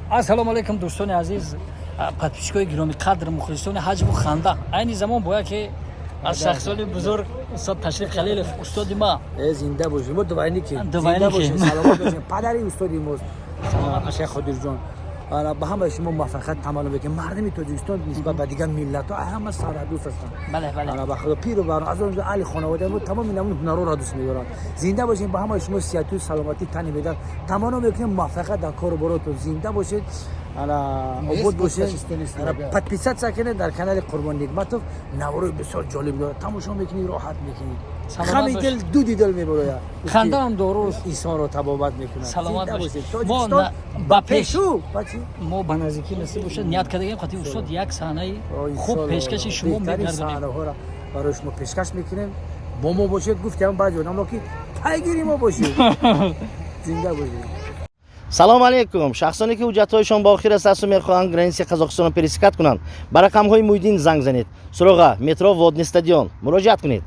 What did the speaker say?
ассалому алайкум дӯстони азиз, подписчикои гироми қадр, мухлисони ҳаҷму ханда. Айни замон бояд ки аз шахсони бузург устод Ташриф Халилов, устоди ма зинда бошед. мо дувайники Дувайники. зинда бошед, саломат бошед. падари устоди мост Шейх Ходирҷон. ба ҳамаи шумо муваффақият таманно мекунем. мардуми Тоҷикистон нисбат ба дигар миллатҳо ҳама сарҳаддӯст ҳастанд. бале ба худо пиру барон аз он али хонавода мо тамоми намун ҳунарҳоро дӯст медорам. зинда бошед. ба ҳамаи шумо сиҳату саломатӣ тани медиҳам. таманно мекунем муваффақият дар кору боротон. зинда бошед. обод бошед. подписатсия кунед дар канали Қурбон Нигматов. наворои бисёр ҷолиб дорад. тамошо мекунед, роҳат мекунед. хами дил дуди дил мебарояд. хандаам дору инсонро табобат мекунад. саломат Зинда бошед. бошед. мо Тоҷикистон ба пешу бачи мо ба наздикӣ насиб бошад ният кардаем қати устод як саҳнаи хуб пешкаши шумо мегардонем. саҳнаҳоро барои шумо пешкаш мекунем. бо мо бошед. гуфтам баъзе одамҳо ки пайгири мо бошед. зинда бошед. салому алейкум. шахсоне ки ҳуҷҷатҳояшон ба охир расаду мехоҳанд граниси Қазоқистонро пересекат кунанд, ба рақамҳои Муҳиддин занг занед. суроға метро Водный стадион муроҷиат кунед.